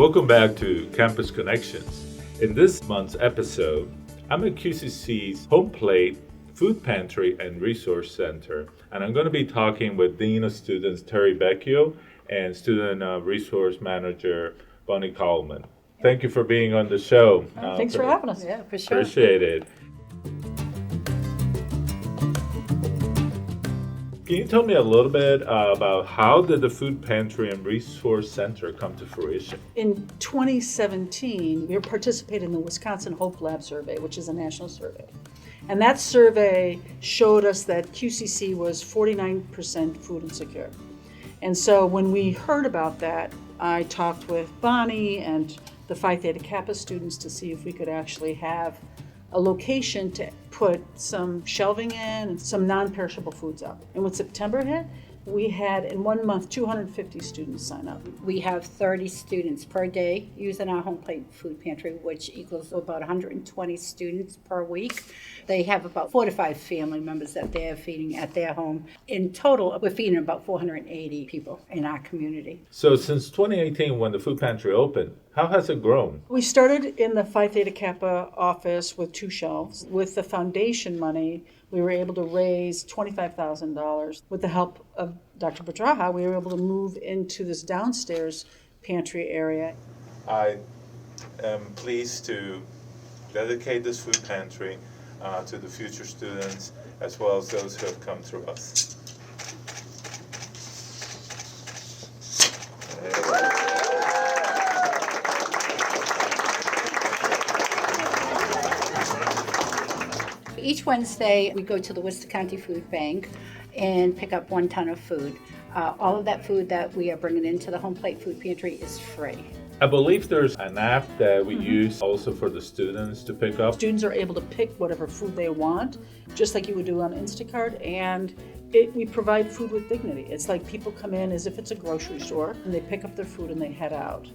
Welcome back to Campus Connections. In this month's episode, I'm at QCC's Home Plate Food Pantry and Resource Center, and I'm going to be talking with Dean of Students Terry Becchio and Student Resource Manager Bonnie Coleman. Thank you for being on the show. Thanks for having us. Yeah, for sure. Appreciate it. Can you tell me a little bit about how did the Food Pantry and Resource Center come to fruition? In 2017, we participated in the Wisconsin Hope Lab survey, which is a national survey. And that survey showed us that QCC was 49% food insecure. And so when we heard about that, I talked with Bonnie and the Phi Theta Kappa students to see if we could actually have a location to put some shelving in and some non-perishable foods up. And when September hit, we had in 1 month 250 students sign up. We have 30 students per day using our Home Plate Food Pantry, which equals about 120 students per week. They have about 4 to 5 family members that they're feeding at their home. In total, we're feeding about 480 people in our community. So since 2018, when the food pantry opened, how has it grown? We started in the Phi Theta Kappa office with 2 shelves. With the foundation money, we were able to raise $25,000. With the help of Dr. Pedraja, we were able to move into this downstairs pantry area. I am pleased to dedicate this food pantry to the future students as well as those who have come through us. Each Wednesday, we go to the Worcester County Food Bank and pick up 1 ton of food. All of that food that we are bringing into the Home Plate Food Pantry is free. I believe there's an app that we use also for the students to pick up. Students are able to pick whatever food they want, just like you would do on Instacart, and we provide food with dignity. It's like people come in as if it's a grocery store, and they pick up their food and they head out.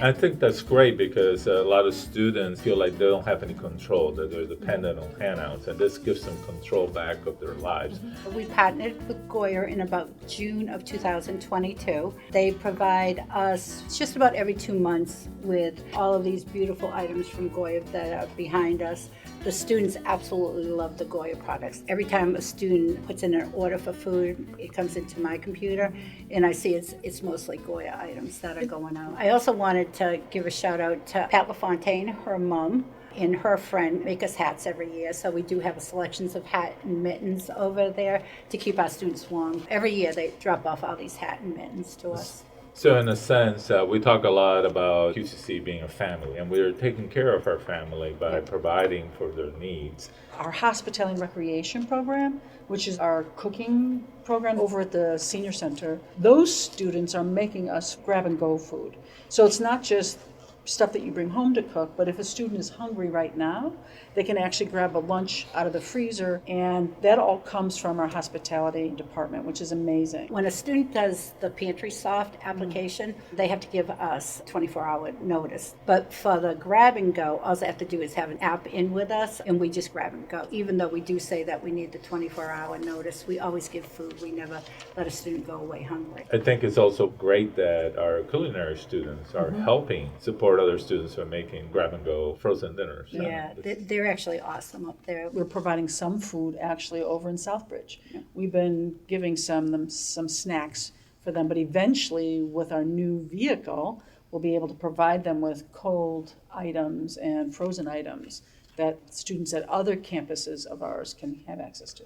I think that's great because a lot of students feel like they don't have any control, that they're dependent on handouts, and this gives them control back of their lives. We partnered with Goya in about June of 2022. They provide us just about every 2 months with all of these beautiful items from Goya that are behind us. The students absolutely love the Goya products. Every time a student puts in an order for food, it comes into my computer, and I see it's mostly Goya items that are going out. I also wanted to give a shout out to Pat LaFontaine, her mom, and her friend make us hats every year. So we do have a selections of hat and mittens over there to keep our students warm. Every year they drop off all these hat and mittens to us. So in a sense, we talk a lot about QCC being a family, and we're taking care of our family by providing for their needs. Our hospitality and recreation program, which is our cooking program over at the senior center, those students are making us grab and go food. So it's not just stuff that you bring home to cook, but if a student is hungry right now, they can actually grab a lunch out of the freezer, and that all comes from our hospitality department, which is amazing. When a student does the Pantry Soft application, they have to give us 24-hour notice. But for the grab and go, all they have to do is have an app in with us, and we just grab and go. Even though we do say that we need the 24-hour notice, we always give food. We never let a student go away hungry. I think it's also great that our culinary students are helping support other students who are making grab-and-go frozen dinners. Yeah, they're actually awesome up there. We're providing some food actually over in Southbridge. Yeah. We've been giving some snacks for them, but eventually with our new vehicle, we'll be able to provide them with cold items and frozen items that students at other campuses of ours can have access to.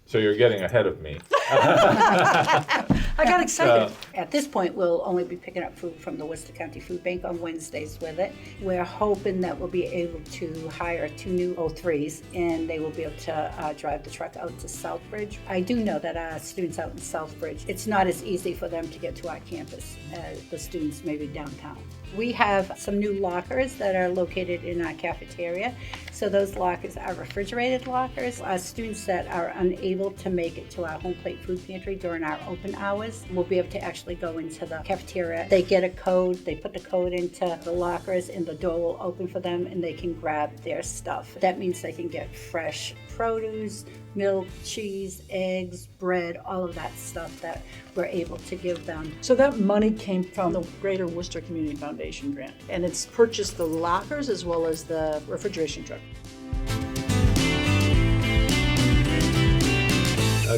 So you're getting ahead of me. I got excited. At this point, we'll only be picking up food from the Worcester County Food Bank on Wednesdays with it. We're hoping that we'll be able to hire 2 new O3s, and they will be able to drive the truck out to Southbridge. I do know that our students out in Southbridge, it's not as easy for them to get to our campus as the students maybe downtown. We have some new lockers that are located in our cafeteria. So those lockers are refrigerated lockers. Students that are unable to make it to our Home Plate Food Pantry during our open hours will be able to actually go into the cafeteria. They get a code, they put the code into the lockers, and the door will open for them, and they can grab their stuff. That means they can get fresh produce, milk, cheese, eggs, bread, all of that stuff that we're able to give them. So that money came from the Greater Worcester Community Foundation grant, and it's purchased the lockers as well as the refrigeration truck.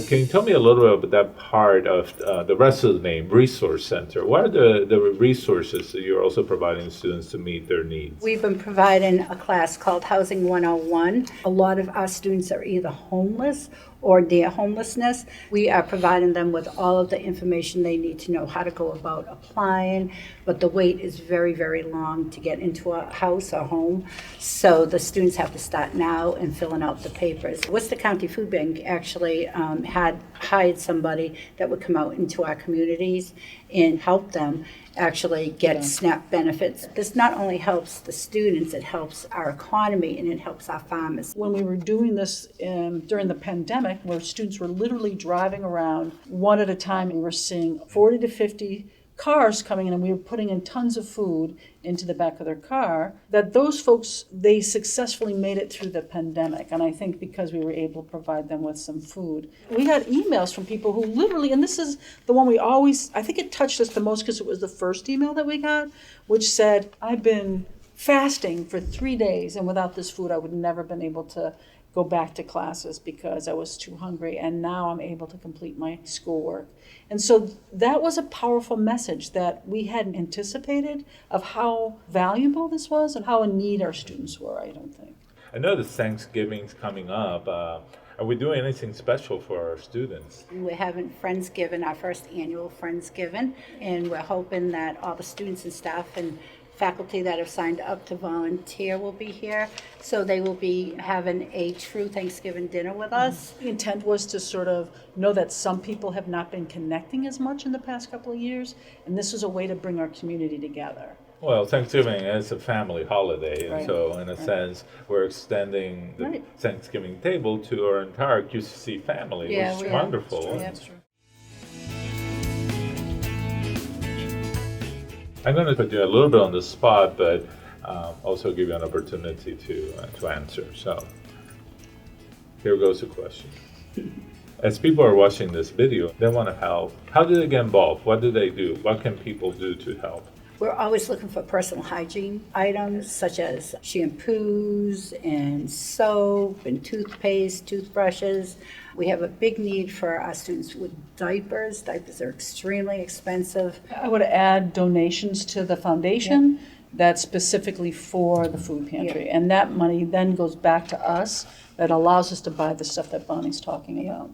Can you tell me a little bit about that part of the rest of the name, Resource Center? What are the resources that you're also providing students to meet their needs? We've been providing a class called Housing 101. A lot of our students are either homeless or near homelessness. We are providing them with all of the information they need to know how to go about applying, but the wait is very, very long to get into a house or home. So the students have to start now and filling out the papers. Worcester County Food Bank actually had hired somebody that would come out into our communities and help them actually get SNAP benefits. This not only helps the students, it helps our economy and it helps our farmers. When we were doing this during the pandemic, where students were literally driving around one at a time, we were seeing 40 to 50 cars coming in, and we were putting in tons of food into the back of their car, that those folks, they successfully made it through the pandemic. And I think because we were able to provide them with some food. We got emails from people who literally, and this is the one we always, I think it touched us the most because it was the first email that we got, which said, I've been fasting for 3 days, and without this food I would never been able to go back to classes because I was too hungry, and now I'm able to complete my schoolwork. And so that was a powerful message that we hadn't anticipated of how valuable this was and how in need our students were, I don't think. I know that Thanksgiving's coming up. Are we doing anything special for our students? We're having Friendsgiving, our first annual Friendsgiving, and we're hoping that all the students and staff and faculty that have signed up to volunteer will be here. So they will be having a true Thanksgiving dinner with us. The intent was to sort of know that some people have not been connecting as much in the past couple of years, and this was a way to bring our community together. Well, Thanksgiving is a family holiday, and Right. so in a sense, we're extending the Right. Thanksgiving table to our entire QCC family, Yeah, which we is are. wonderful. Yeah. I'm going to put you a little bit on the spot, but also give you an opportunity to answer. So here goes the question. As people are watching this video, they want to help. How do they get involved? What do they do? What can people do to help? We're always looking for personal hygiene items such as shampoos and soap and toothpaste, toothbrushes. We have a big need for our students with diapers. Diapers are extremely expensive. I would add donations to the foundation that's specifically for the food pantry. And that money then goes back to us, that allows us to buy the stuff that Bonnie's talking about.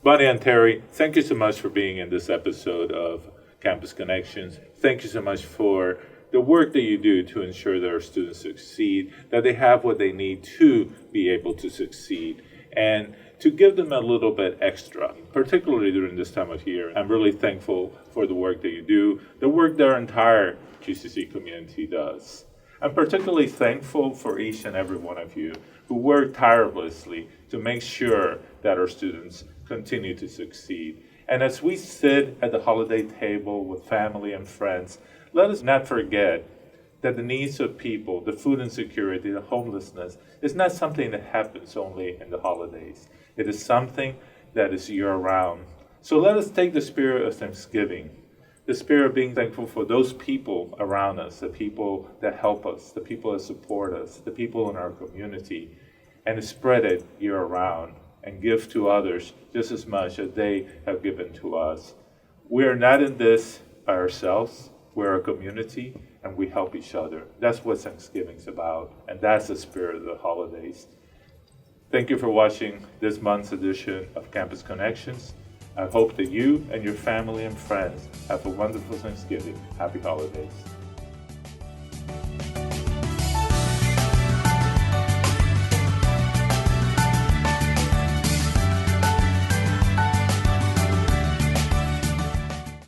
Bonnie and Terry, thank you so much for being in this episode of Campus Connections. Thank you so much for the work that you do to ensure that our students succeed, that they have what they need to be able to succeed, and to give them a little bit extra, particularly during this time of year. I'm really thankful for the work that you do, the work that our entire QCC community does. I'm particularly thankful for each and every one of you who work tirelessly to make sure that our students continue to succeed. And as we sit at the holiday table with family and friends, let us not forget that the needs of people, the food insecurity, the homelessness, is not something that happens only in the holidays. It is something that is year-round. So let us take the spirit of Thanksgiving, the spirit of being thankful for those people around us, the people that help us, the people that support us, the people in our community, and spread it year-round and give to others just as much as they have given to us. We are not in this by ourselves. We're a community, and we help each other. That's what Thanksgiving's about, and that's the spirit of the holidays. Thank you for watching this month's edition of Campus Connections. I hope that you and your family and friends have a wonderful Thanksgiving. Happy holidays.